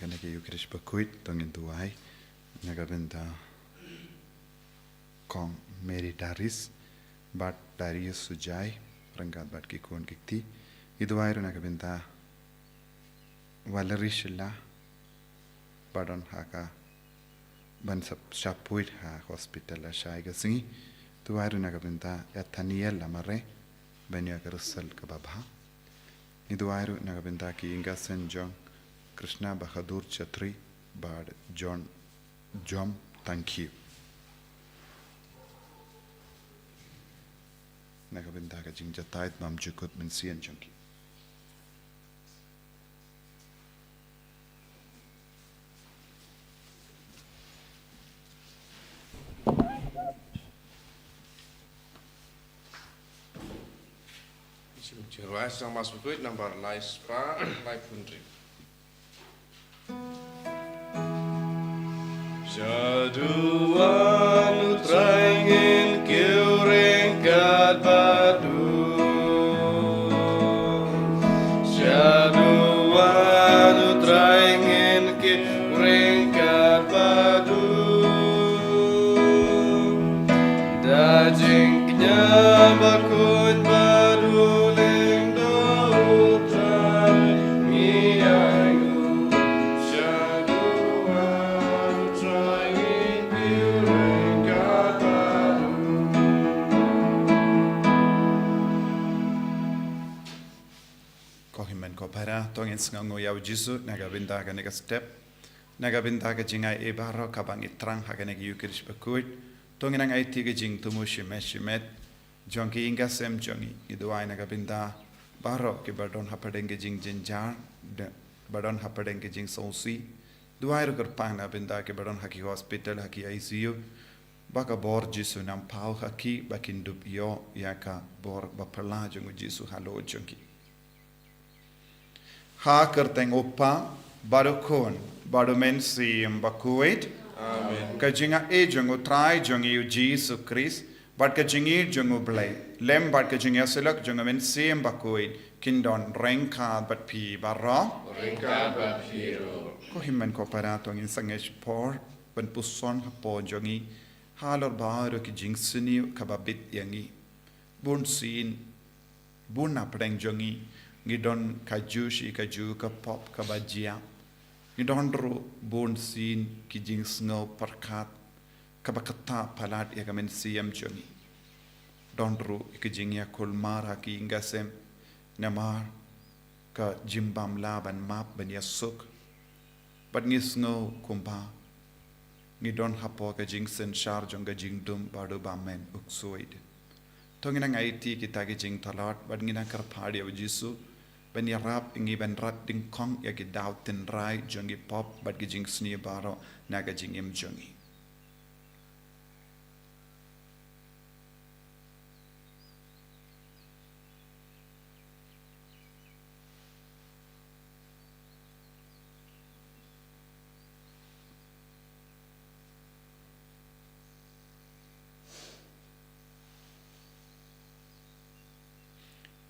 kan nag Eucharist Bakhuid tongin tuai nagabenta kong meritaris bat Darius sujai rangkat bat kikun kikti iduai ru nagabenta walarishla badon haka ban shapuit ha hospital la shai ga Sngi tuai ru nagabenta ya Taïew la mare banya karusal kababha iduai ru nagabenta ki inga senjong Krishna Bahadur Chatri Bad John Jom Taïew nagabenta ka jing jatait mam jukut men sian chunki Ruas yang masuk Bakhuid number live spa live pundri. Jaduan utraingin kiuringkat badu. Jaduan utraingin kiuringkat badu. Dajingnya Bakhuid badu. Para tongin sngango yaw jisu nagabenta ka nega step nagabenta ka jingai ebaro kabang itrang ha ka nega Eucharist Bakhuid tongin ang IT ka jing tumushi meshimet jonki inga sem jongi iduai nagabenta baro ki badon hapadeng ka jing jinjar badon hapadeng ka jing sausi duai ru kerpang nagabenta ki badon haki hospital haki ICU baka bor jisu nam pau haki bakin dup yo yaka bor bapala jongu jisu halo jonki ha kerteng opa barukon barumen si Bakhuid Amen. Kajinga e jongo trai jongi Jesus Christ but kajingi jongo blay lem but kajinga selak jongo men si Bakhuid kindon rengka bat pi barra Rengka bat hero. ko himmen ko paratong in sangesh por ben puson po jongi halor baro ki jingsini kababit yangi bun sin bun apreng jongi ngidon kaju shi kaju ka pop ka bajia ngidon ru bon sin ki jing sngo parkat ka bakata palat ya kamen siam choni don ru ki jing ya kulmar ha ki ngasem namar ka jimbam laban map ben yasuk bat ngis sngo kumba ngidon hapo ka jing sen shar jong ka jing dum badu bamen uksoid tongina ngai ti kita ki jing talat bat ngina kar phadi jisu ben yarap ingi ben rat ding kong ya ki daw tin rai jongi pop bat gi jing sni baro naga jing im jongi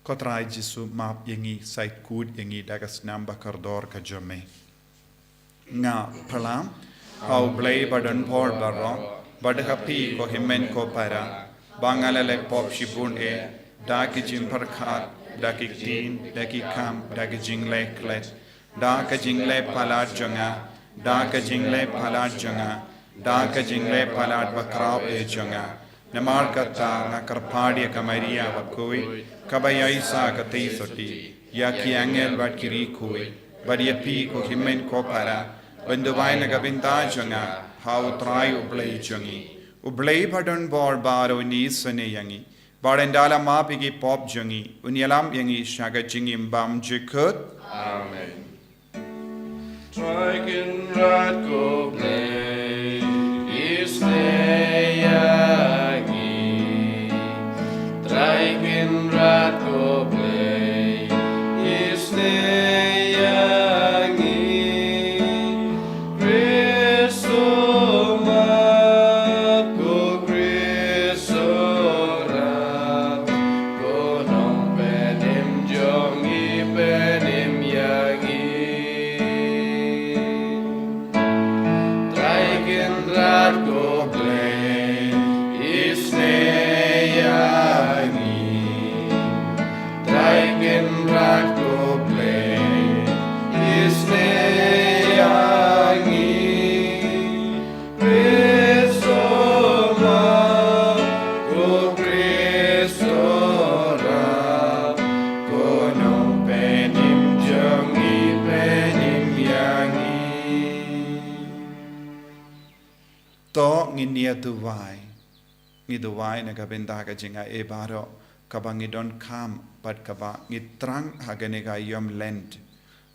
Kotrai jisu map yangi sait kud yangi dagas namba kardor ka jome. Nga palam au blay badan por barro badha pi ko himmen ko para bangalale pop shibun e daki jim parkhat daki tin daki kam daki jingle klet daka jingle palat jonga daka jingle palat jonga daka jingle palat bakrao e jonga namar kata na karpadia kamaria Bakhuid kabaya isa katei soti ya ki angel bat kiri kui badia pi ko himmen ko para bendubai nagabinta jonga how try ublay jongi ublay badon bor baro ni sane yangi barendala ma pigi pop jongi unyalam yangi shaga jingim bam jikut Amen. Striking right go play is yangi striking right go play is yangi Cristo go Cristo go nong penim jongi penim yangi to nginia duwai na kabinda ka jinga e baro kabang idon kam pat kaba ngitrang haganega yom Lent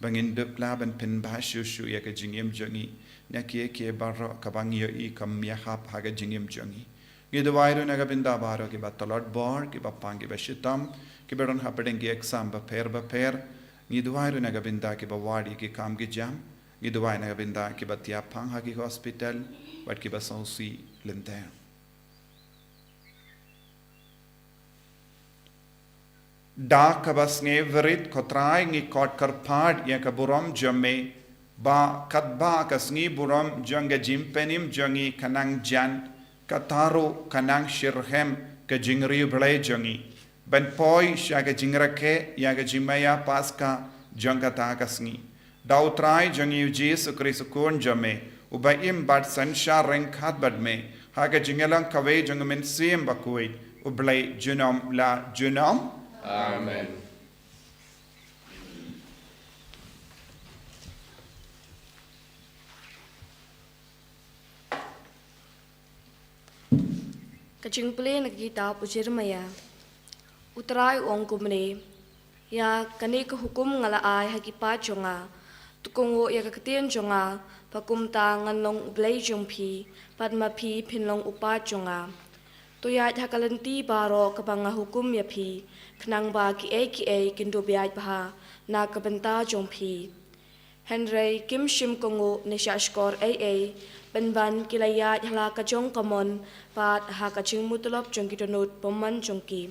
bangin dupla ban pin bashu shu ya ka jingim jongi nyakie ke baro kabang yo I kam yahap haga jingim jongi ngiduwai ro na kabinda baro ki batolot bor ki bapangi bashitam ki beron hapedeng ki exam ba per ngiduwai ro na kabinda ki bawadi ki kam ki jam ngiduwai na kabinda ki batia pang hagi hospital bat ki basausi Lent da kabas ngeverit kotrai ngi kot karpad ya kaburam jamme ba katba kasngi buram janga jimpenim jangi kanang jan kataro kanang shirhem ka jingri blai jangi ban poi shaga jingrake ya ga jimaya paska janga ta kasngi dautrai jangi jesu krisukun jamme ubaim bat sansha renkhat badme haga jingelang kawe jangmen sim Bakhuid ublai junam la junam Amen. Kajing Palei nakikita pujir maya. Utray ong kumne. Ya kani ka hukum ngalaay hagipa jonga. Tukungo ya kakatian jonga. Pakumta nganlong ublay jongpi. Padma pi pinlong upa jonga. Tuyat hakalanti baro kapanga hukum ya pi. Knang ba ki e kindo biayat baha na kabenta jongpi. Henry Kim Shim Kongo ni Shashkor ban kilayat hala kajong kamon pat ha kaching mutulop jong kitonut poman jongki.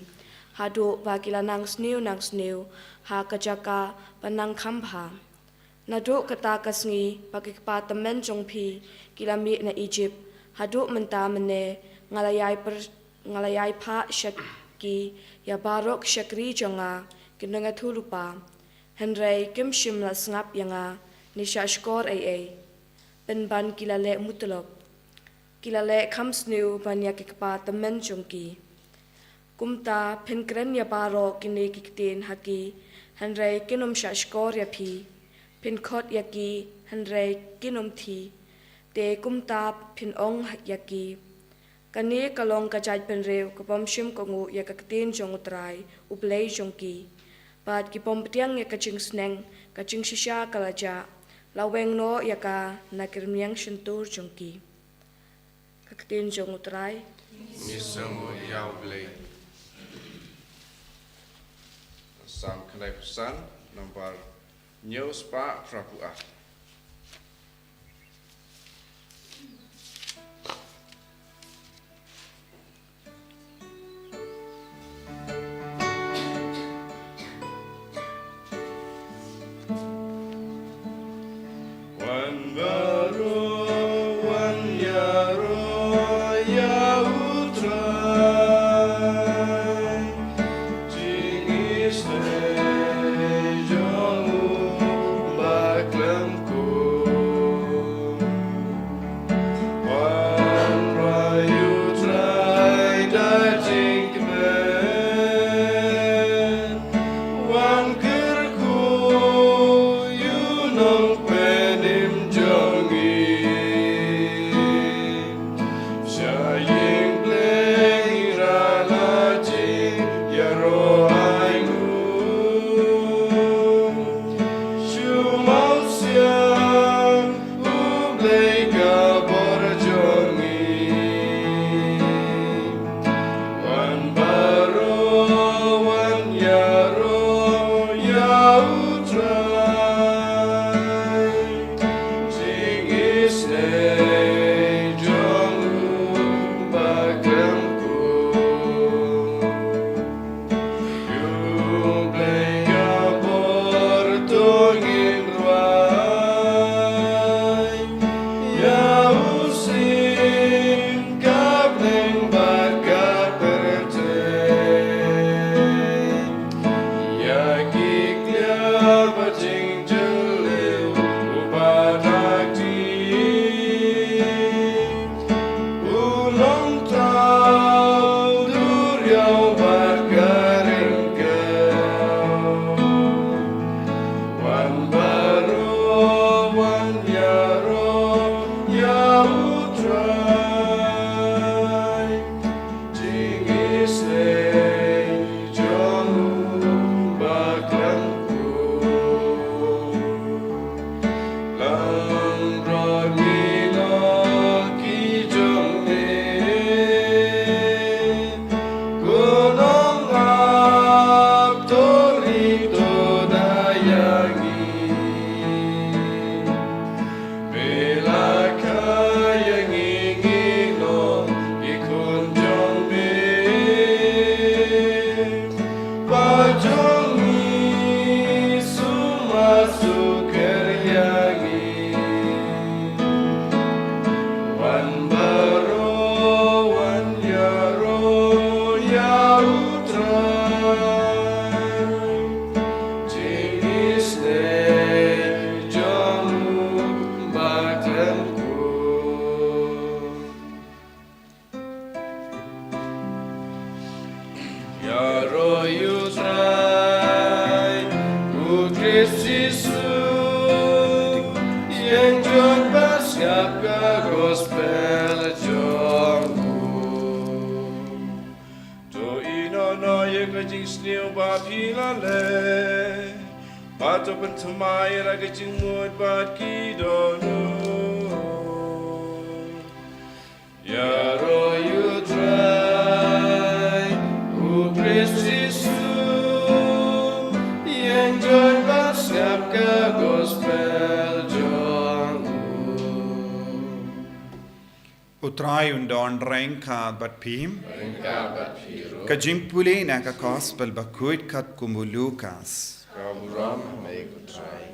Hado ba kila nang snew ha kajaka panang kambha. Nado kata kasngi pakikpatamen jongpi kilami na Egypt. Hado menta mene ngalayay pa shaki ya barok shakri jonga kinanga tulupa. Henry Kim Shim la sngap yanga ni Shashkor ban kilale mutulop. Kilale kamsnu ban yakikpa tamen jongki. Kumta pinkren ya baro kini kiktin haki Henry kinom Shashkor ya pi. Pinkot yaki Henry kinom thi. Te kumta pinong yaki. Kani kalong kajaj penrew kapom shim kongu ya kaktin jong utray ublay jongki. Pat kipom petiang ya kaching sneng kaching shisha kalaja. Laweng no ya ka nakirmiang shintur jongki. Kaktin jong utray. Misamu Jubilee. Sam kanai pesan nomor news pa prapuah. Pato pentumai raga jingmut bat kidono. Yaro you try, who Christus yang joy basap ka gospel jongu. Utrai undon rengka bat pim. Rengka bat piru. Ka jimpuli na ka gospel Bakhuid kat kumulukas. Kaburam may kutray.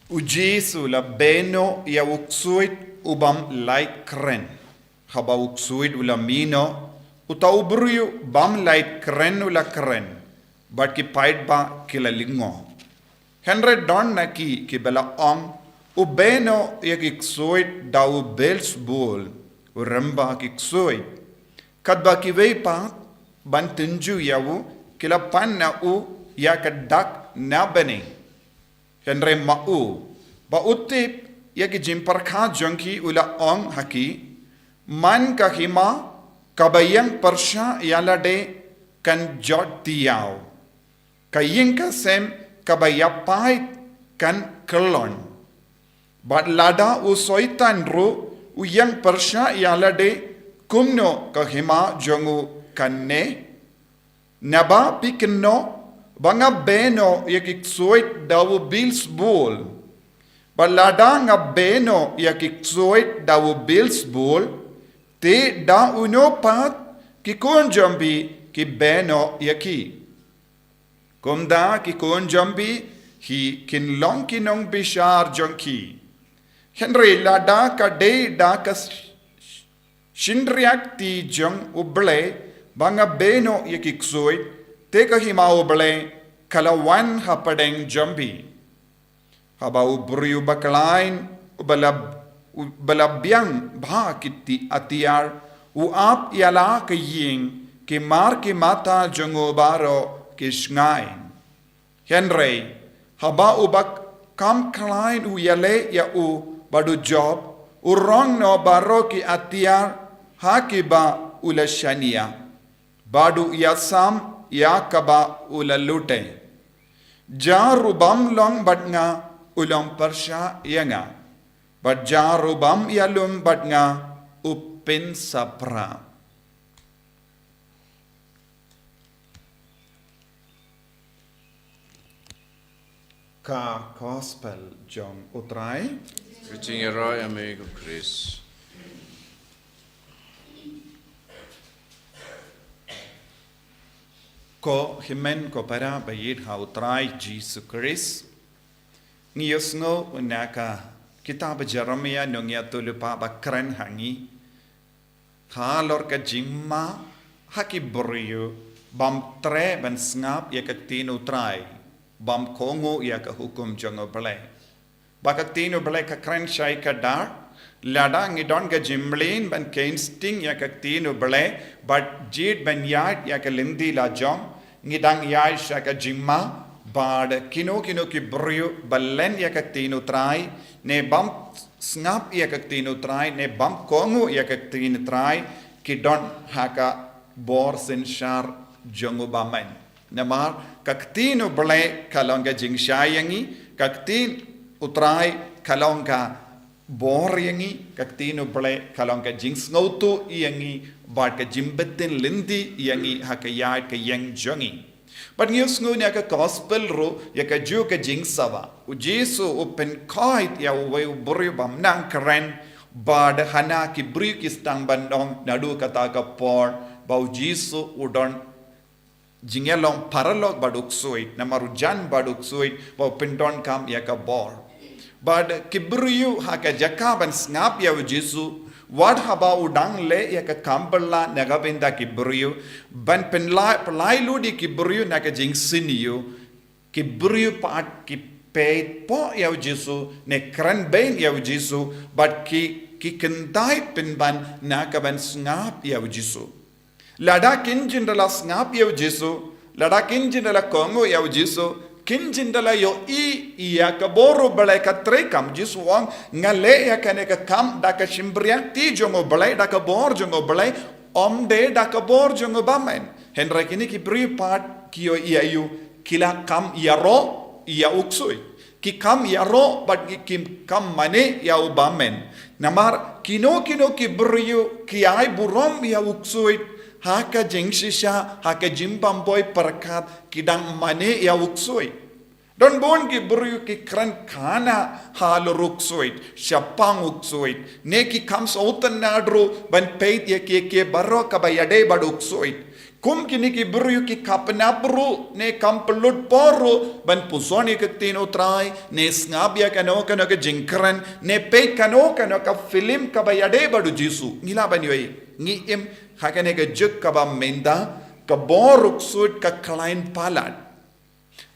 Ujesu la beno ya uksuit ubam light kren. Haba uksuit ulamino uta ubruyu bam light kren ula kren. But ki pait ba kilalingo. Henry don na ki bela ong ubeno ya kiksuit da ubels bol uramba kiksuit. Kadba ki veipa ban tinju yawu kila pan na u ya kadak na bani. Henry ma u. Ba utip ya ki jimpar kha jangki ula ong haki. Man ka hima kabayang persya yala de kan jot tiyaw. Kaying ka sem kabayapait kan kelon. Bat lada u soitan ru u yang persya yala de kumno ka hima jangu kan ne. Naba pikno banga beno yakik soit dawu bills bol. Balada nga beno yakik soit dawu bills bol. Te da uno pat ki konjambi ki beno yaki. Kumda ki konjambi hi kinlong kinong bishar jonki. Henry lada ka de da ka shindriak ti jong uble. Banga beno yakiksuit, teka himao bale, kalawan hapadeng jambi. Haba ubriyu bakalain, balabyang bhakiti atiyar, uap yala kaying, kimar kimata jango baro kisngain. Henry, haba ubak kam kalain uyale ya badu job, urong no baro ki atiyar, hakiba ulashania. Badu yasam yakaba ulalute. Jarubam long batnga ulang persya yanga. But jarubam yalum batnga upin sapra. Ka gospel jong utrai. Preaching a roy amigo Chris. Ko himen ko para bayid ha utrai Jesus Christ. Ngiyos ngo unaka kitab Jeremia nongya tulupa bakran hangi. Halor ka jingma haki buriyo bam tre ban ngap ya kaktin utrai. Bam kongo ya ka hukum jongo bale. Bakaktin bale ka kran shai ka dar. Lada ngidon ka jimlin ban kain sting ya kaktin bale. But jid ban yad ya ka lindi la jom. Ngidang yad sya ka jingma. Bad kino ki brio balen ya kaktin utrai. Ne bam ngap ya kaktin utrai. Ne bam kongo ya kaktin utrai. Kidon haka bor sin shar jongo baman. Namar kaktin bale kalonga jing shayangi. Kaktin utrai kalonga bor yangi. Kaktin bale kalonga jing snautu yangi. Bad ka jimbetin lindi yangi haka yad ka yang jongi. But ngiyos ngu niya ka gospel ro ya ka ju ka jing sawa. U Jesu open kahit ya uway uburi bam nang karen. Bad hana ki bri ki stang bandong nadu kata ka por. Bau Jesu udon Jingelong paralog baduk soit, namarujan baduk soit, wa pendon kam yaka bor. But kibruyu haka jakaban snap ya Jesu, what haba udang le yaka kambala nagabinda kibruyu, ban pelai ludi kibruyu naga jing siniyu, kibruyu part ki pay po ya Jesu, ne kran bain ya Jesu, but ki kendai pinban nagaban snap ya Jesu. Lada kinjindala snap ya Jesu, lada kinjindala kongo ya Jesu, kinjindala yo iya kaboro balai katre kam Jesu wang ngale ya kane ka kam daka shimbria ti jongo balai daka bor jongo balai omde daka bor jongo bamen. Henry kini ki bri part kiyo iya yu kila kam yaro iya uksui. Ki kam yaro but ki kam mane ya ubamen. Namar kino ki bri ki ai burom ya uksui. Haka jengsisha, haka jimpamboy perkat kidang mane ya uksoi. Don bon ki buru ki kran kana halo ruksoit, syapang uksoit. Ne ki kam sautan nadro ban peit ya ke baro kabayade bad uksoit. Kum kini ki buru ki kapnabru ne kam pelut poro ban pusoni ke tino trai ne snabia kano ke jingkran ne peit kano ka film kabayade badu jisu. Ngila ban yoi. Ngi im hakane ke juk kaba menda ka boruk sud ka klein palad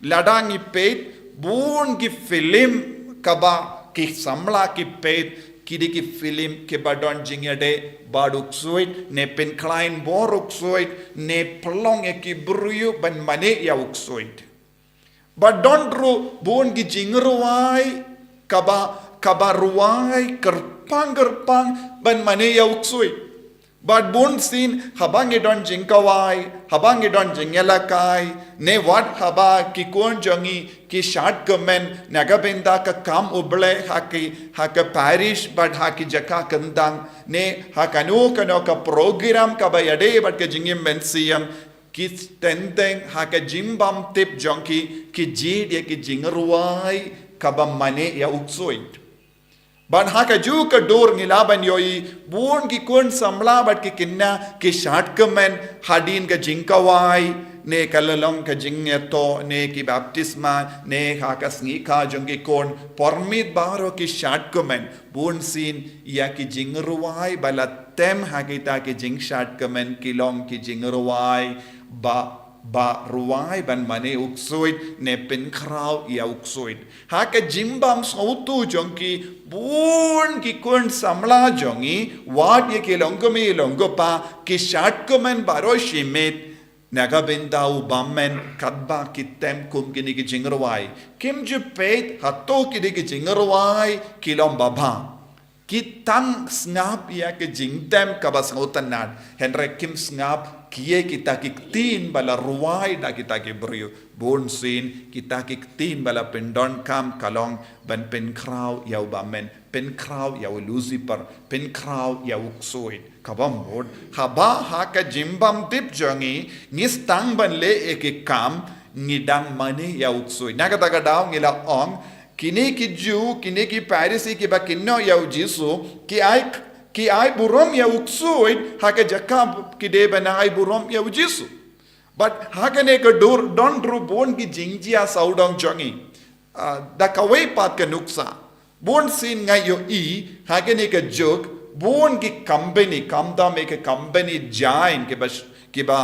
ladangi peit bun ki film kaba ki samla ki peit kidi ki film ke badon jingade baduk sud ne pen klein boruk sud ne plong e ki bruyu ban mane ya uk sud badon ru bun ki jingruai kaba ruai kerpang ban mane ya uk sud. But bun sin habangi don jinkawai, habangi don jingelakai, ne what haba ki kon jongi ki shart kemen nagabenda ka kam uble haka parish but haki jaka kandang ne hakanu kano ka program ka bayade but ka jingim mensiam ki tendeng haka jimbam tip jonki ki jid ya ki jingruai kaba mane ya uksoit. But haka ju ka door ngilaban yoi bun ki kun samla but ki kinna ki shart kemen hadin ka jinkawai ne kalalong ka jingneto ne ki baptisma ne haka sngi ka jongi kon permit baro ki shart kemen bun sin ya ki jingruai balatem hakita ki jing shart kemen kilong ki jingruai ba ruai ban mane uksoit ne pen krau ya uksoit haka jimbam sautu jongi bun ki kun samla jongi wat ye ki longopa ki shat komen baro shimet nagabenda u bammen kadba ki tem kum kini ki jingruai kim ju peit hato ki ki jingruai kilom baba ki tang snap ya ke jingtem kabas ngautan nad henry kim snap kiye kita kiktin bala ruai da kita ke brio bon sin kita kiktin bala pendon kam kalong ban pen kraw yau bamen pen kraw yau lucifer pen kraw yau uksoit kabam bod haba haka jimbam tip jongi ngistang ban le ek kam ngidang mane yau uksoit nagata daw ngila ong kini ki Jew kini ki Parisi ki bakinno yau Jesu ki ai burom ya uksuit haka jakab ki de bana ai burom ya Jesu but haka ne ka dur don dru bon ki jingjia saudong jongi da kawai pat ka nuksa bon sin ngai yo haka ne ka jok bon ki company kamda me ka company join ki ba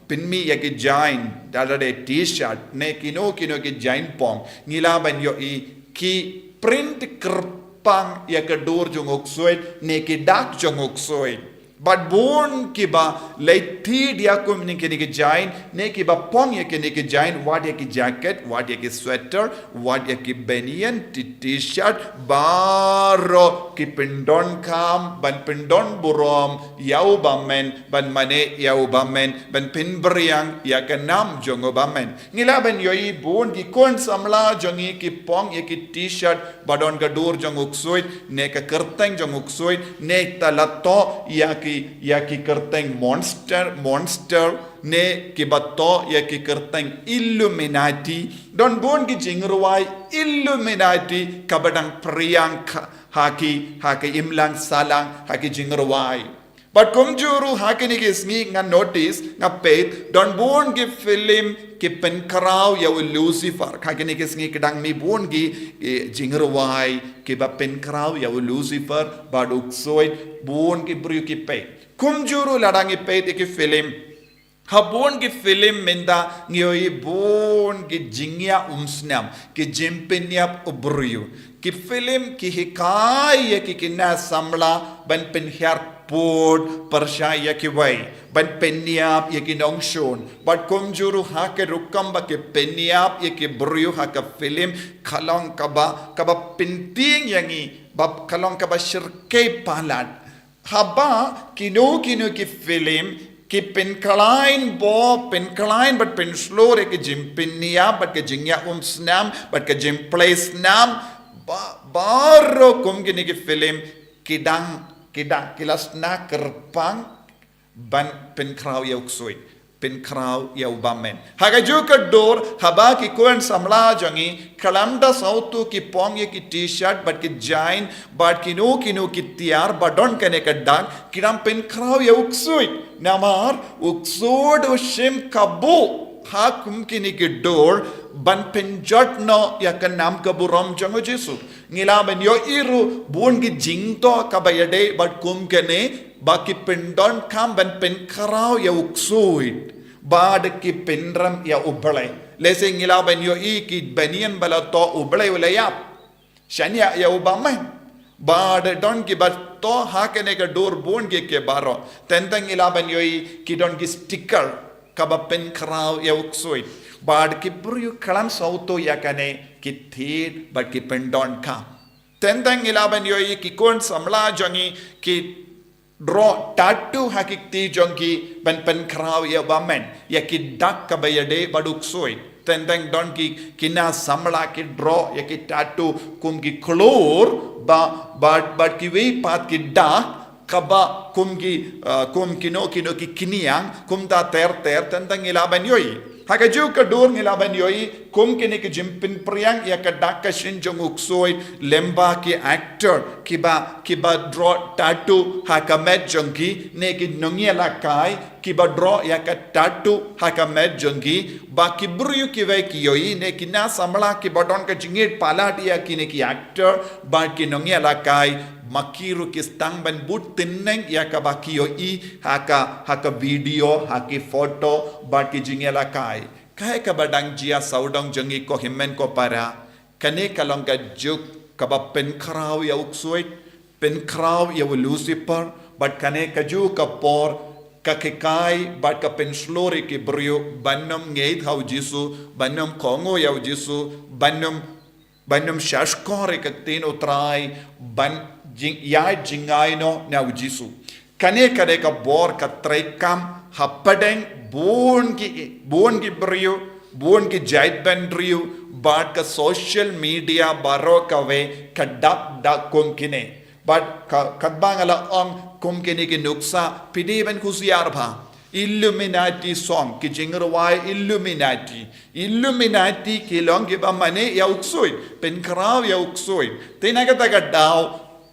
pinmi ya ki join dalade t-shirt ne kino ki join pong ngilaban yo ki print pang ya ke dur jong oksoit ne ke dak jong oksoit but born ki ba leiti dia kum ne ke jain ne ki ba pong ya ke jain what ya ki jacket what ya ki sweater what ya ki banian t-shirt baro ki pendon kam ban pendon burom yau bamen ban mane yau bamen ban pin briang ya ke nam jong bamen ngila ban yoi bon ki kon samla jongi ki pong ya ki t-shirt badon ka dur jong oksoit ne ka kerteng jong oksoit ne talato ya ki kerteng monster ne ki bato ya ki kerteng illuminati don bon ki jingruai illuminati kabadang priang haki imlang salang haki jingruai But kumjuru hakini ki sngi nga notice nga peit don bon ki film ki penkarau ya Lucifer hakini ki sngi kedang mi bon ki jingerwai ki ba penkarau ya Lucifer ba uksoit bon ki bru ki peit kumjuru ladangi peit ki film habon ki film menda ngioi bon ki jingya umsnam ki jimpeniap ubruyu ki film ki hikai ya ki kina samla ban penhyar Port percaya ki wai ban peniap ye ki nongshon but kumjuru ha ke rukam ba ke peniap ye ki bru ha ka film khalong kaba penting yangi bab khalong kaba shirke palat haba kino ki film ki penkalain but pen slow re ki jim peniap but ke jingya snam but ke jim place nam baro kum ki film kidang kilas na kerpang ban penkrau ya uksoi penkrau ya ubamen hagaju ka dor haba ki koen samla jangi kalamda sautu ki pong ye ki t-shirt but ki jain but kino ki tiar badon kane ka dag kidam penkrau ya uksoi namar uksod ushim kabu hakum kini ki dor ban penjot no ya kan nam kaburom jango Jesu ngila ben yo iru bun ki jingto kabayade but kum kene baki pendon kam ban pen karau ya uksuit bad ki penram ya ublai lese ngila ben yo ki banian bala to ublai ulayap shania ya ubamai bad don ki bat to hakene ka dor bun ke baro tentang ngila ben yo ki don ki sticker kaba pen karau ya uksuit bad ki buru kalam sauto yakane ki thid but ki pendon ka tentang ilaban yoi ki kon samla jangi ki draw tattoo hakik ti jongi ban pen krau ya bamen ya ki dak kabayade baduk soi tentang don ki kina samla ki draw ya ki tattoo kum ki klor but ki we pat ki dak kaba kum kino ki kiniang kum ta ter tentang ilaban yoi hagaju ka dur ngilaban yoi kum kini ki jimpin priang ya ka dakka shinjong uksoi lemba ki actor kiba draw tattoo haka met jongi ne ki nongia lakai kiba draw ya ka tattoo haka met jongi ba ki bru ki ve ki yoi ne ki na samla ki bodon ka jingit palat ya kini ki actor ba ki nongia lakai makiru ki stang ban but tinneng ya ka ba ki yoi haka video haki photo ba ki jingela kai ka badang jia saudong jangi ko himmen ko para kane kalong ka juk ka ba pen krau ya uksoi pen krau ya Lucifer but kane ka ju ka por ka kai but ka pen slori ki brio bannom ngeit hau Jesu bannom kongo ya Jesu bannom shashkore ka tin utrai ban jingai no na Jesu kane kare ka bor ka trekam hapadeng bon ki brio bon ki jait ben rio but ka social media baro ka we ka dak kum kine but kadbangala ong kum kine ki nuksa pidi ben kusiar bha Illuminati song ki jingerwai Illuminati ki long ki ba mane ya uksoi pen krau ya uksoi tinagata ka daw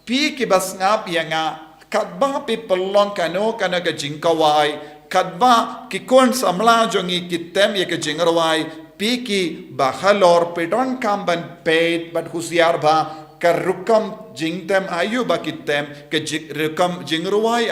pi ki basngap yanga kadba pi pelong kano ka jingkawai kadba ki kon samla jongi ki tem ye ka jingerwai pi ki bahalor pedon kamban paid but husiar ba ka rukam jingtem ayu ba ki tem ka rukam jingerwai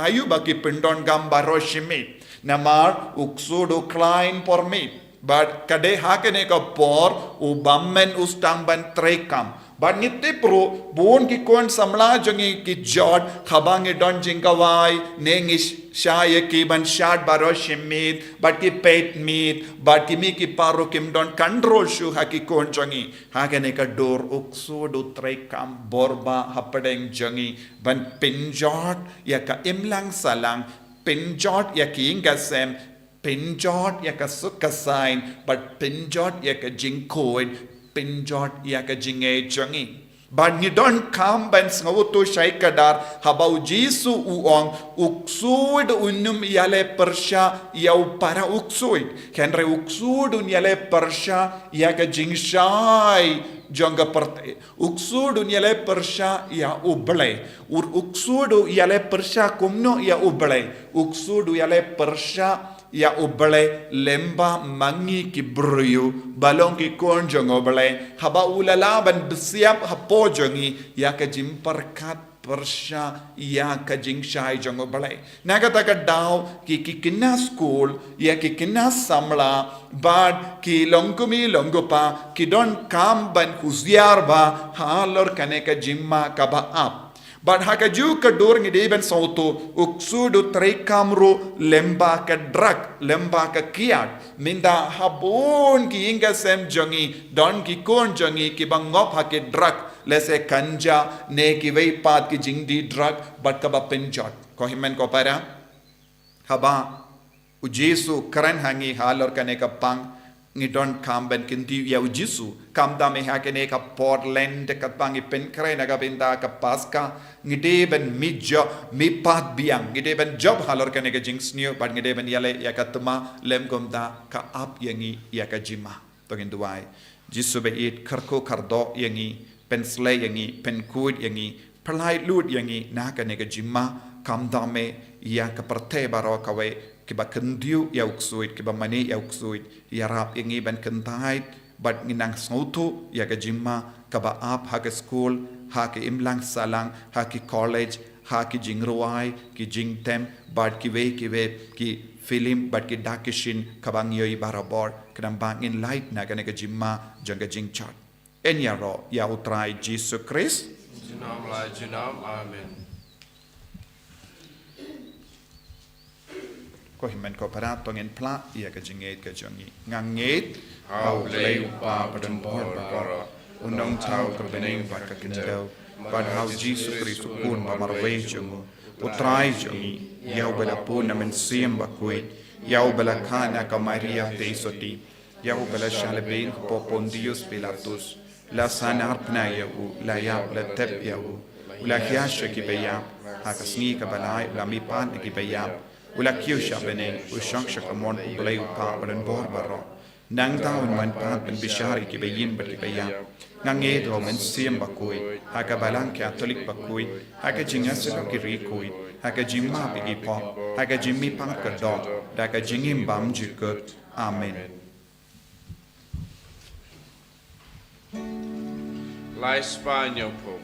ayu ba ki pendon gam baroshimi namar uksudu klein por me but kade hakene ka por ubammen ustang ban trekam but niti pro bon ki kon samla jangi ki jod khabang don jingawai nengish shaye ki ban shad baroshimit but ki pet meat but ki mi ki paro kim don control shu haki kon jangi hakene ka dor uksudu trekam borba hapadeng jangi ban pinjot ya ka imlang salang pinjot ya ki ingasem pinjot ya ka sukasain but pinjot ya ka jingkoid pinjot ya ka jinge jangi But ni don kam ban sngoto shai kadar habau Jesu uong uksud unum yale persha yau para uksud kenre uksud un yale persha yaga jingshai jonga parte uksudu yale persha ya uble uksudu yale persha kumno ya uble uksudu yale persha ya uble lemba mangi ki bruyu balong ki konjong uble haba ulalaban besiap hapojongi ya ka jimparkat persha ya ka jingshai jong uble nagataka daw ki kina school ya ki kina samla bad ki longkumi longopa ki don kam ban huziar ba halor kaneka jimma kaba up but hakaju ka dor ngi deben sauto uksudu trei kamru lemba ka drak lemba ka kiat minda habon ki inga sem jongi don ki kon jongi ki bangop ha ke drak lese kanja ne ki vei pat ki jingdi drak but ka ba penjot ko himen ko para haba ujesu karan hangi halor kaneka pang ngi don kamben kinti ya ujisu kamda me hakene ka Portland ka pangi pen krena ka binda ka paska ngi deben midjo mi pat biang ngi deben job halor kane ka jinx new but ngi deben yale ya ka tuma lem gomda ka ap yangi ya ka jima to ngi duai jisu be it karko kardo yangi pen slay yangi pen kud yangi Palei lut yangi na ka ne ka jima kamda me ya ka parte baro ka we kiba kendiu ya uksuit kiba mani ya uksuit ya rap ingi ban kentait but nginang snautu ya ka jimma kaba ap ha ka school ha ka imlang salang ha ki college ha ki jingruai ki jingtem but ki film but ki dakishin kabang yoi barabor kadang bangin light na ka jimma janga jingchat en ya ro ya utrai Jesus Christ Junam lai junam amen. Ko himen ko parat tongin pla ia ka jinget ka jongi nganget Au lei pa padam bor bara. unong tau ka bening ba ka kindau but how Jesus Christ kun ba marwe jongo utrai jongi yau bala pun na men sim Bakhuid yau bala kana ka Maria teisoti yau bala shalbin po Pontius Pilatus la sanar pna yau la ya la tep yau la kiasha ki bayam ha ka Sngi ka balai la mi pan ki bayam Ula kiu shabene ushang shakamon Palei upa badan bor baro nang taun man pat ben bishari ki bayin ber ki bayam ngange do men sim Bakhuid haka balang Catholic Bakhuid haka jingas ki rikuid haka jimma bi po haka jimmi pat ka do haka jingim bam jikut amen Lai Spaniel po.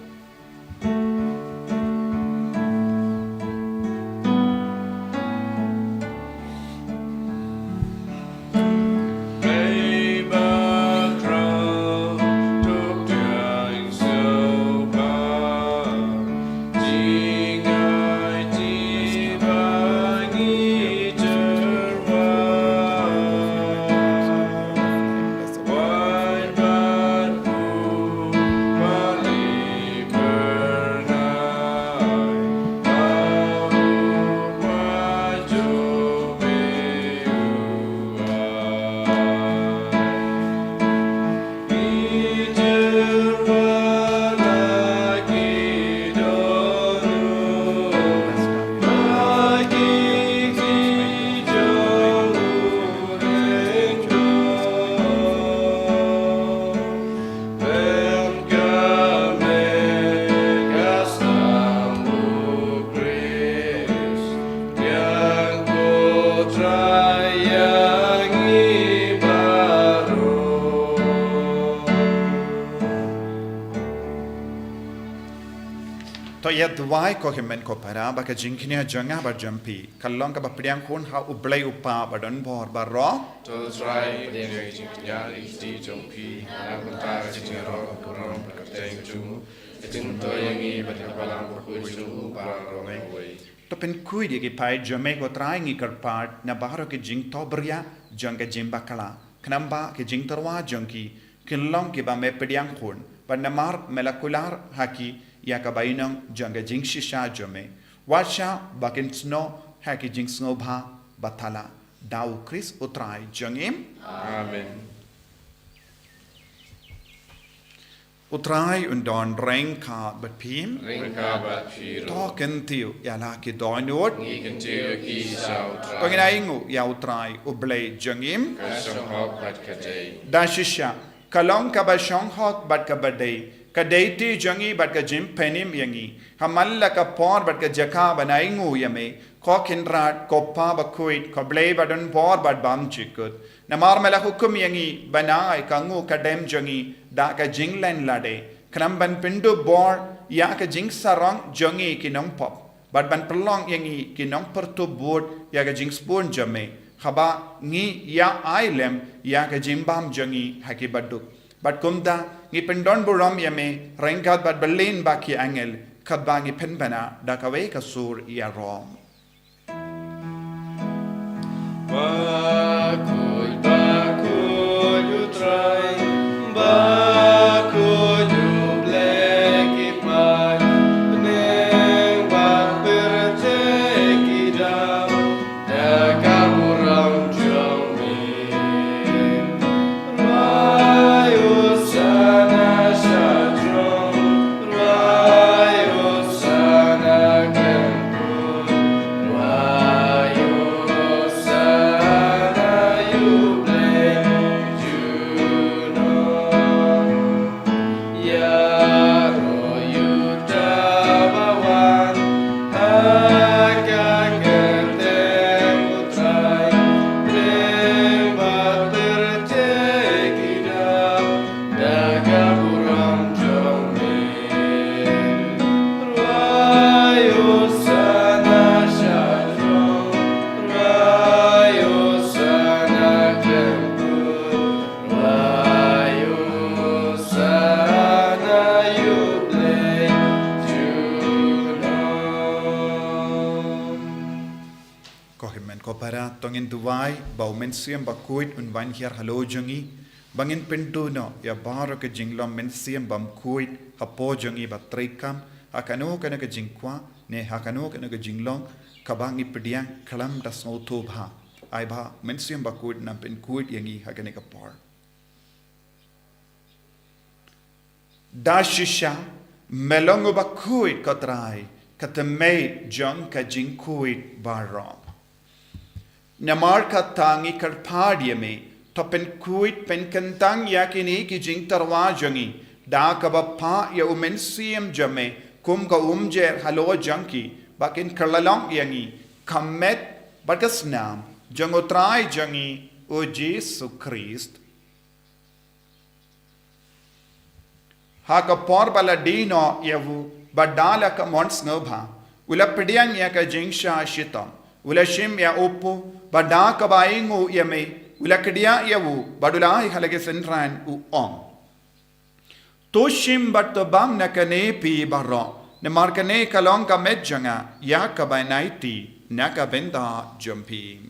Why ko himen ko para ba ka jingknya janga ba jampi kallong ka ba priang kun ha ublai upa ba don bor ba ro To try the jingya di jongpi na kata jingro koron perkateng jungu itin to yangi batapalang Bakhuid pa rongai wei to pen kui di ki pai jame ko trai ngi kar part na baharo ke jing to bria janga jimba kala knamba ke jing tarwa jangki kinlong ki ba me priang kun ba namar molecular haki ya ka bainang janga jing shisha jame washa bakin sno haki jing sno bha bathala dau Chris utrai jangim Amen. utrai undon rengka bat pim Ringka bat piro. token tiu ya la ki doinot Ni kan tiu ki sau trai. tongin aingu ya utrai ublei jangim Kasong hok bat kadei. dashisha kalong ka ba shong hok bat ka badei ka deiti jangi bat ka jim penim yangi hamalla ka por bat ka jaka banaingu yame ko kinrat ko pa bakhuid ko blei badon por bat bam chikut namar mela hukum yangi banai kangu kadem jangi da ka jinglen lade kram ban pindu bor ya ka jing sarong jangi ki nong pop bat ban pelong yangi ki nong pertu bot ya ka jing spoon jame khaba ngi ya ailem ya ka jimbam jangi haki baduk bat kumda ngi pendon buram yame rengkat bat berlin baki angel khaba ngi penbana da ka we ka sur ya rom Bakhuid, bakhuid utrai, bakhuid Jubilee pai, neng bat berteki dau, dekat orang jami. Rayu sana syadron, rayu sana kempun, rayu sana Jubilee juno. Ya royu tabawan, agak keteng utrai, neng bat berteki dau, dekat orang jami. Rayu sana syadron, rayu sana kempun, rayu sana Jubilee juno. ko himen ko para tongin duwai bau men siam bakhuid un ban hier halo jangi bangin pindu no ya baro ke jinglom men siam bam khuid hapo jangi batreikam akano kana ke jingkwa ne hakano kana ke jinglong kabangi pediang kalam das auto bha ai bha men siam bakhuid nam pen khuid yangi hakane ka par dashisha melongo bakhuid katrai katamei jong ka jingkuid barom namar ka tangi karpadye me to pen kuit pen kantang yakini ki jing tarwa jangi da ka ba pa ya umen siem jame kum ka umjer halo janki bakin karlalong yangi kamet bakas nam jangotrai jangi o Jesus Christ haka por baladino yavu badala ka mons ngobha ula pediang ya ka jingsha shitam ula shim ya opo bada ka baingu yame ula kedia yavu badulai halage senran u on to shim bat bam na kane pi barro ne markane kalong ka medjanga ya ka bainaiti na ka benda jumping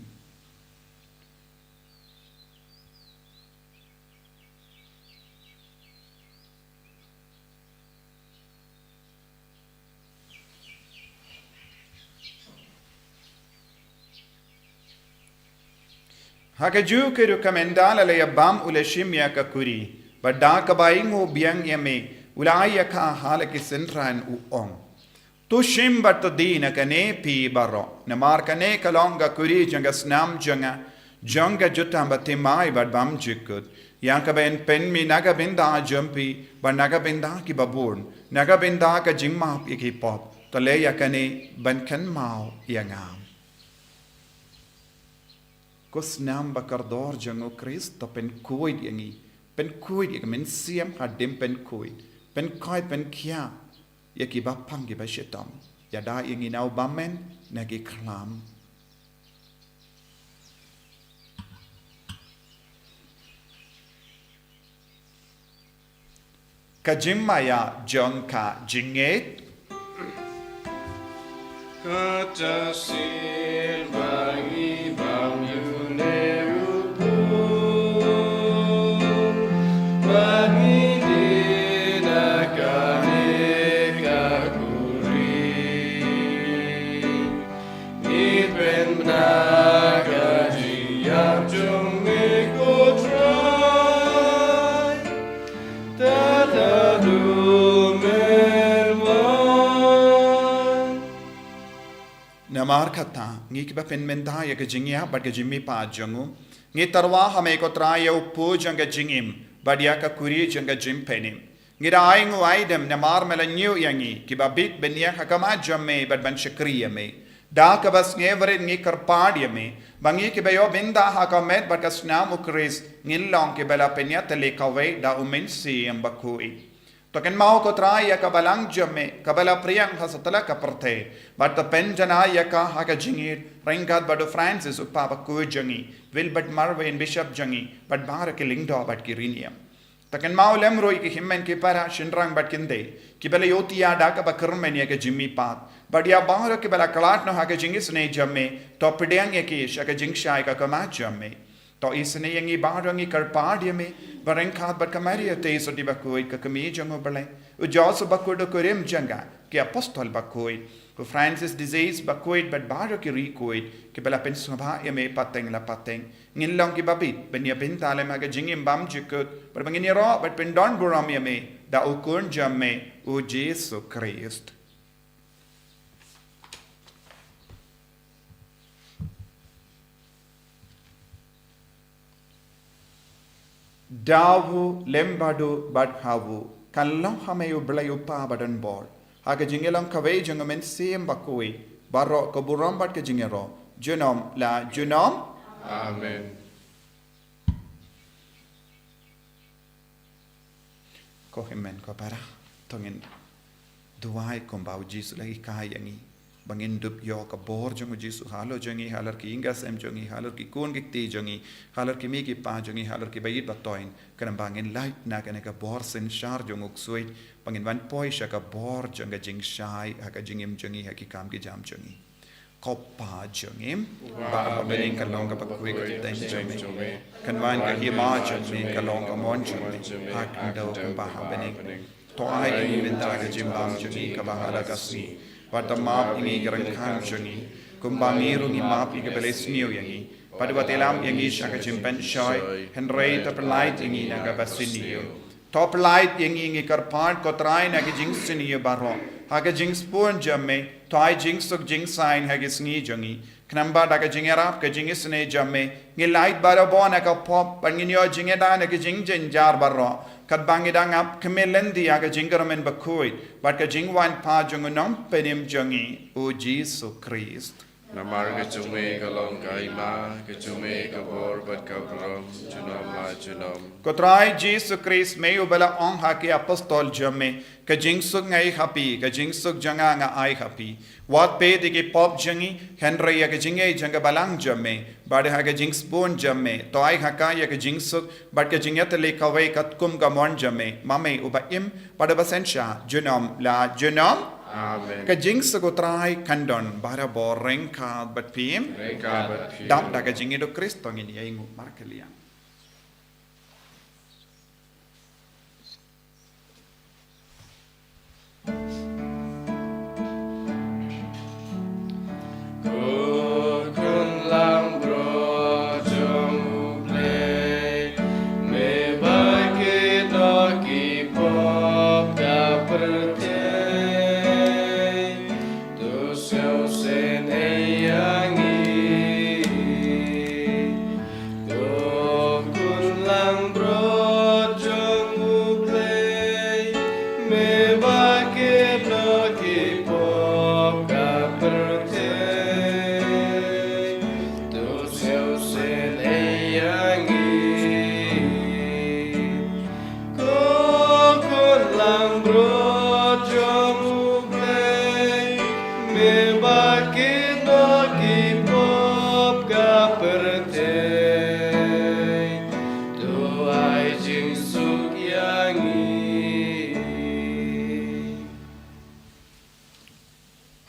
Hakaju ke rekomendala le bam uleshim ya kakuri badda kabaingo biang yame ulaya ka halaki sentran u ong to shim bat dina kane pi baro na mar kane kalonga kuri janga snam janga jutamba timai bad bam jikut yang ka ben pen mi naga binda jumpi ba naga binda ki babun naga binda ka jimma ki pop to le ya kane ban kan mau yangam Kos nam bakardor jango Christ to pen kuid yangi pen kuid yak men siam hadim pen kuid pen kai pen kia yaki ba pangi ba shetam yada yangi nau bamen nagi klam kajimaya jongka jinget Katasin bagi bam yunerupu bagi dinakane kakuri Ipen naga jiyam jung ikutrai Tata namar kata ngi kiba pen menda ya ke jingya bad ke jimmi pa jangu ngi tarwa hame ko Taïew pu janga jingim bad ya ka kuri janga jim penim ngi da ai ngu aidem namar mela new yangi kiba bit ben ya hakama jamme bad ban shakriya me da ka bas ngevre ngi karpad me bangi kiba yo binda hakamet bad ka snam ukris ngil long ke bela penya tele kawe da umen si am Bakhuid to ken mau ko Taïew ka balang jamme ka bela priyang hasatala ka perte but the penjana yaka haka jingir ringad badu Francis upa Bakhuid jangi will but Marvin bishop jangi but bar ke lingdo but kiriniam to ken mau lem roi ki himmen ke para shinrang but kinde ki bela yotia da ka bakrmen ya ke jimmi pat but ya bar ke bela kalat no haka jingis ne jamme to pidang ya ke shaka jingshai ka kama jamme to isne yangi barangi karpad me bareng khat bat kamari te so di Bakhuid ka kami jango bale u jos Bakhuid ko rem janga ke apostol Bakhuid ko Francis disease Bakhuid but bar ki recoid ke bela pen subha ya me pateng la pateng ngin long ki babit ben ya ben tale ma ga jingim bam jikut bar bangin ro but pen don buram ya me da u kun jamme u Jesus Christ Davu lembadu badhavu kallam hameyu blayu pa badan bor haga jingelam kawei jangamen sem Bakhuid barro kaburam bad ke jingero junom la junom Amen. ko himen ko para tongin duai kom bau Jesus lagi kai yangi bangin dup yo ka bor jangu Jesus halo jangi halar ki ingas em jangi halar ki kun ki ti jangi halar ki mi ki pa jangi halar ki bayit batoin kan bangin light na kan ka bor sen shar janguk sui bangin van poi sha ka bor janga jing shai ha ka jingim jangi ha ki kam ki jam jangi ko pa jangim ba bening ka long ka Bakhuid ki ten jangi kan van ka hi ma jangi ka long ka mon jangi ha kan do kan ba ha bening to ai ni ben da ka jim bam jangi ka ba hala ka si Wata map ini gerang kan jangi kumbangiru ni map ika beles niu yangi pada watelam yangi shaka jimpen shoy henrei top light yangi naga basiniu top light yangi ngi karpad kotrai naga jingsiniu baro haga jingspun jamme toy jingsuk jingsain haga sngi jangi knamba daga jingerap ka jingisne jamme ngi light baro bona ka pop panginyo jingeda naga jingjen jar baro kat bangidang ap kemelendi aga jingermen Bakhuid but ka jingwan pa jungunom penim jangi o Jesus Christ Namar ke cume ke long kai ma ke cume ke bor bat ka brom junom la junom Kotrai Jesus Christ may ubala ong haki apostol jamme ka jingsuk ngai happy ka jingsuk janga nga ai happy wat pe digi pop jangi henry ya ka jingai janga balang jamme bade ha ka jings bon jamme to ai haka ya ka jingsuk bad ka jingyat le kawai kat kum ka mon jamme mame uba im bade basensha junom la junom Amen. ka jingsuk utrai kandon bara boreng ka bat pim Reka bat fi dap da ka jingido Kristo ngini ya ingu markelian Kun lang bro Jubilee me bagi doki pop da perte tu seu sen eyangi kun lang bro Jubilee me bagi doki pop da perte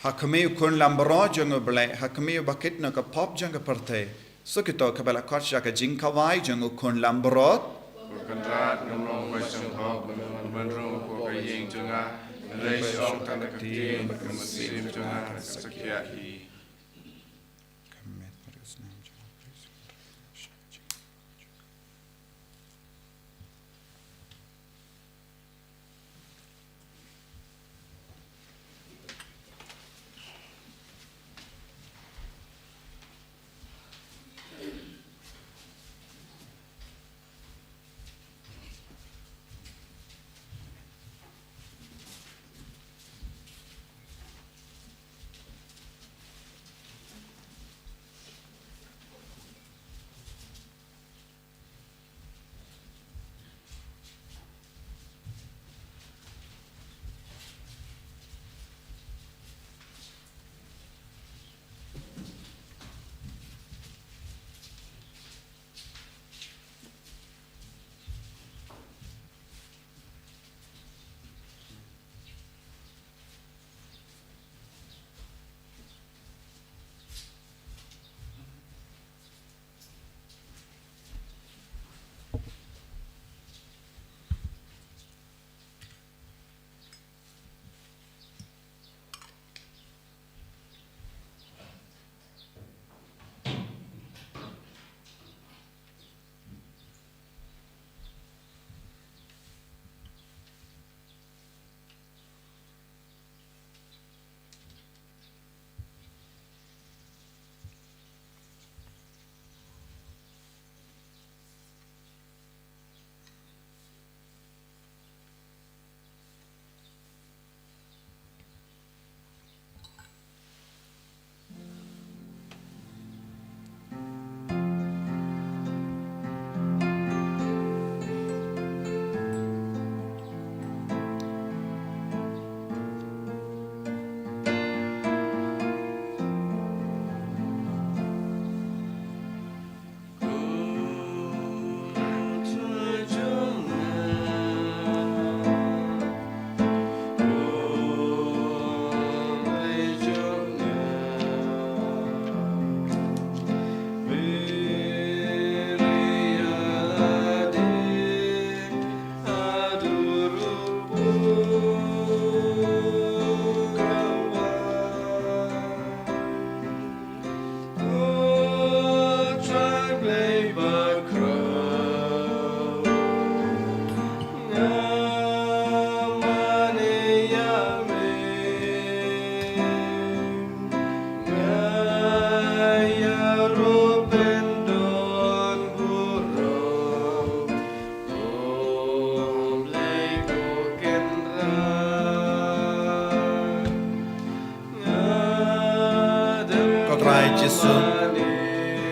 Hakamiu kun lambro jangu bele hakamiu bakit na ka pop janga parte sukito kabala kotsha ka jinkawai jangu kun lambrot Kontrat nomong macam hok menrung ko kayeng junga reis ong tanakati berkemesim junga sakiahi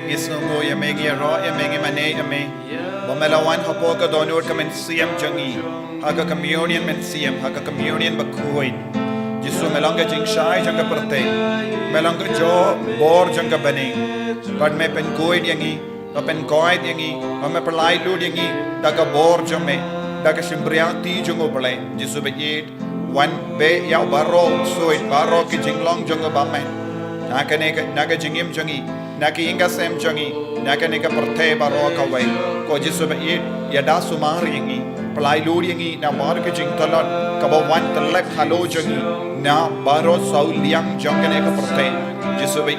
Yesu mo ya mengi ro ya mengi mane ya me bo melawan hapo ka donor ka men siam jangi haga communion men siam haga communion bakhuid Yesu melanga jing shai janga perte melanga jo bor janga bane but me pen koid yangi pa pen koid yangi pa me palai lud yangi daga bor jame daga simbriati jongo palai Yesu be yet one be ya baro soid baro ki jinglong janga bamen naga jingim jangi Naki inga sem jangi, naka neka perte baro kawai. Ko Yesu be ya da sumar yangi, palai lud yangi na mar ke jing talot kaba wan talak halo jangi na baro sau liang janga neka perte. Yesu be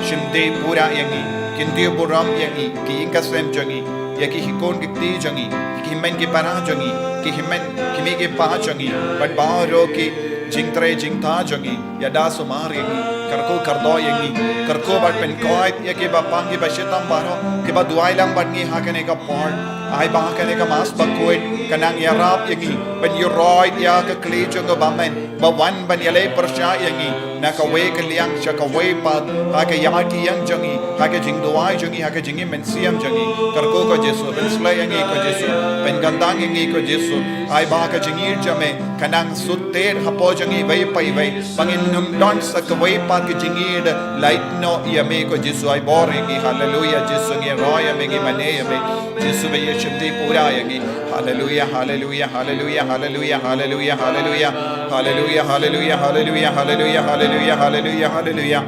shimde pura yangi, kinti buram yangi, ki inga sem jangi, ya ki hikon kiti jangi, ki himen ki para jangi, ki himen kimi ki pa jangi, but baro ki jing tre jing ta jangi, ya da sumar yangi. Karko kardo yangi karko bat pen koit ya ke ba pangi ba shetam baro ke ba duai lang bat ngi hakane ka por ai ba hakane ka mas bakhuid kanang ya rap yangi ben you roid ya ka kli jong ba men ba wan ban ya le persha yangi na ka we ka liang cha ka we pa ha ka ya ki yang jangi ha ka jing duai jangi ha ka jingi men siam jangi karko ko Yesu ben slay yangi ko Yesu ben gandang yangi ko Yesu ai ba ka jingir jame kanang sutter hapo jangi vai pai vai bangin num don sa ka we pa ki jingid light no ya me ko Yesu ai boring hallelujah Yesu nge roya me nge mane ya me Yesu be yeshdi pura ya nge hallelujah hallelujah hallelujah hallelujah hallelujah hallelujah hallelujah hallelujah hallelujah hallelujah hallelujah hallelujah hallelujah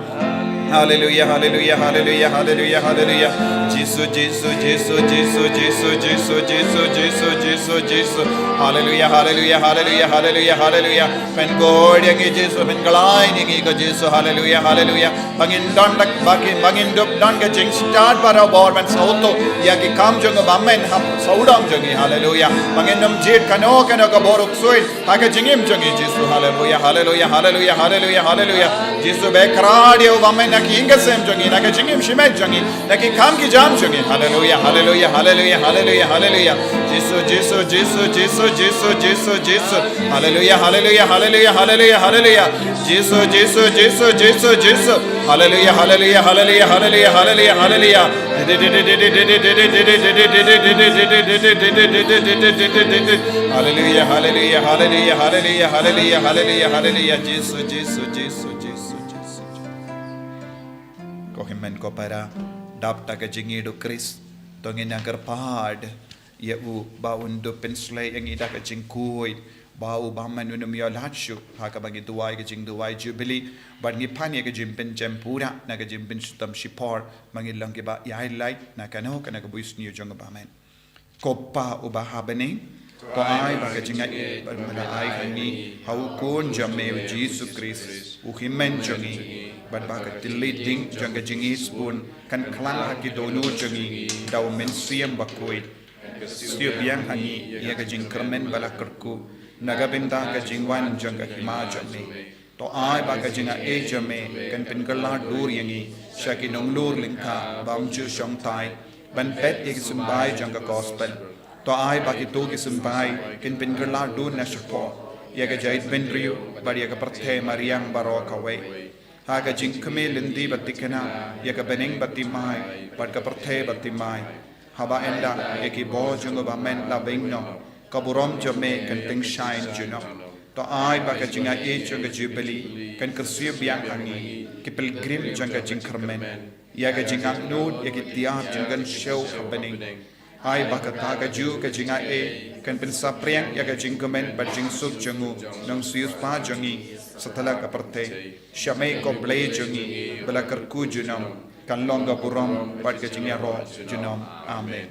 Hallelujah, hallelujah, hallelujah, hallelujah, hallelujah. Jesus, Jesus, Jesus, Jesus, Jesus, Jesus, Jesus, Jesus, Jesus, Jesus. Hallelujah, hallelujah, hallelujah, hallelujah, hallelujah. When God yangi Jesus, when Galai yangi ko Jesus, hallelujah, hallelujah. Bangin don dak bangin dup don ka jing start para bor when sauto yaki kam jong bammen ham saudam jongi, hallelujah. Bangin dum jit kano ka boruk suit haka jingim jongi Jesus, hallelujah, hallelujah, hallelujah, hallelujah, hallelujah. Jesus be kradio bammen Naki inga sem jangi, naki jingim shimet jangi, naki kam ki jam jangi. Hallelujah, hallelujah, hallelujah, hallelujah, hallelujah. Jesus, Jesus, Jesus, Jesus, Jesus, Jesus, Jesus. Hallelujah, hallelujah, hallelujah, hallelujah, hallelujah. Jesus, Jesus, Jesus, Jesus, Jesus. Hallelujah, hallelujah, hallelujah, hallelujah, hallelujah, hallelujah. Hallelujah, hallelujah, hallelujah, hallelujah, hallelujah, hallelujah, hallelujah. Jesus, Jesus, Jesus, Jesus. Kohimen ko para dapta ka jingido Chris tongin agar pad ya u ba undo penslay ang ida ka jingkuy ba u ba manunum yo lachu ha ka bagi duwai ka jing duwai Jubilee but ngi pani ka jimpen jempura na ka jimpen sutam shipor mangilang ki ba ya highlight na kano kana ka buis niyo jong ba men kopa u ba habane ko ai ba ka jingai ba mala ai kani hau kun jamme Jesus Christ u himen jongi but baga deleting janga jingi spoon kan klang haki donu jangi daw men siam bakhuid sio biang hani ya ga jing kermen bala kerku naga benda ga jingwan janga hima jamme to ai baga jinga e jamme kan pen gala dur yangi shaki nonglur lingka bam chu shong tai ban pet ek sumbai janga gospel to ai bagi to ki sumbai kan pen gala dur na shpo ya ga jait ben rio bari ya ga parthe mariam baro kawe Haga jing kami lindi batikena ya ka bening batimai bat ka parthe batimai haba enda ya ki bo jungo ba men la bingno ka burom jome kan ting shine juno to ai ba ka jinga e junga Jubilee kan kersiu biang hangi ki pilgrim janga jing kermen ya ka jinga nud ya ki tiap jungan show bening ai ba ka ta ka ju ka jinga e kan pin sapriang ya ka jing kemen ba jing suk jungu nang sius pa jungi setelah kaperte syamai ko blay jungi bela kerku junam kan longa buram bad ke jinga ro junam amen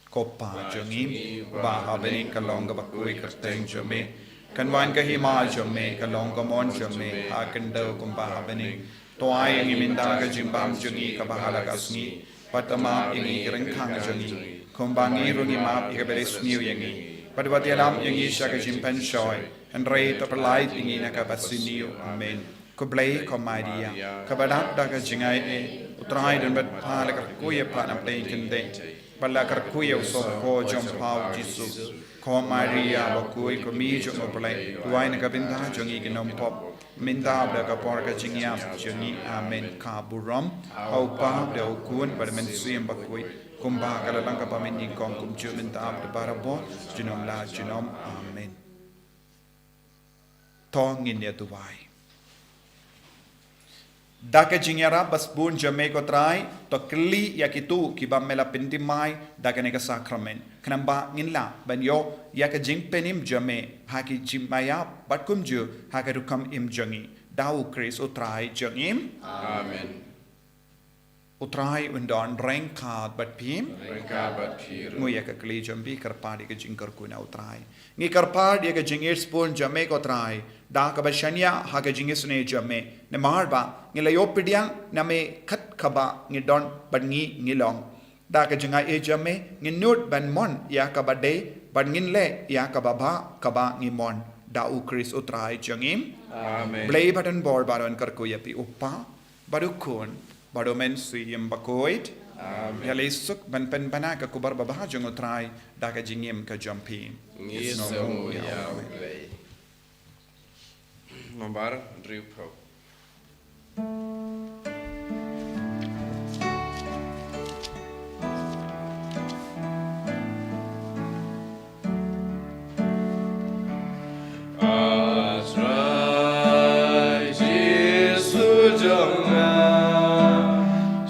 kopa jungi ba habeni kan longa bakui kerteng jome kan wan ka hima jome kan longa mon jome akan do kum ba habeni to ai ngi minda ka jimbam jungi ka bahala kasni patama ngi rengkhang jungi kombangi rungi map ka beres new yangi padwati alam yangi sha ka jimpan shoy and rei to Palei tingi na ka basinio amen ko blai ko maria ka badap da ka jingai e utrai dan bat pala ka kuya pa na play kinde bala ka kuya so ko jom pau Jesus ko maria ba kui ko mi jo mo Palei tuai na ka binda jongi ginom pop minta bda kapor ka jingyam jengi amen ka buram au pa bda ukun pada mensuim Bakhuid kumba kalalang ka pamini kong kumju minta bda barabo jinom la jinom amen tongin ya tuwai Daka jingyara bas bun jame ko try to kli yakitu kiba mela pintimai daka neka sakramen kanamba nginla banyo yaka jing penim jame haki jimaya batkum ju haka rukam im jangi dau kris utrai jangim Amen. utrai undon rengkat bat pim Rengka bat piru. ngu yaka kli jambi karpadi ka jingkar kuna utrai ngi karpad yaka jingir spun jame ko try da ka bashanya haka jingis ne jame ne marba ngila yo pidiang name khat khaba ngi don ban ngi ngilong da ka jinga e jame ngi nut ban mon ya ka bade ban ngin le ya ka baba ka ba ngi mon da u kris utrai jangim Amen. blay button board baron kar ko yapi uppa baru kun baru men suyim Bakhuid ya lesuk ban pen bana ka kubar baba jang utrai da ka jingim ka jampi Ngisamu ya Palei. Nombar Dripo. Asrai Jesu jonga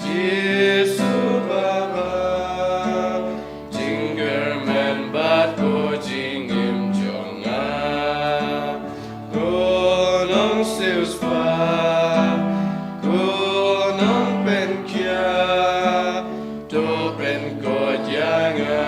Jesu baba Jinger men bat ko jingim jonga Gunung sius pa Gunung pen kia Do pen ko janga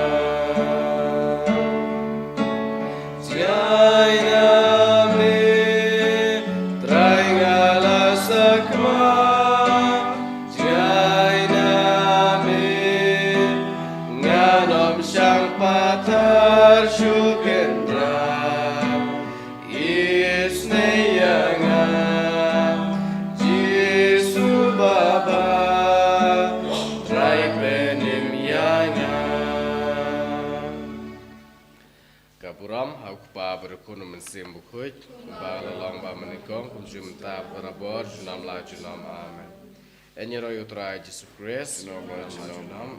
Kapuram aku pa berkunu mensim Bakhuid ba lalong ba menikong kumjum ta barabor junam la junam amen. Enyeroy utrai Jesus Christ no ba junam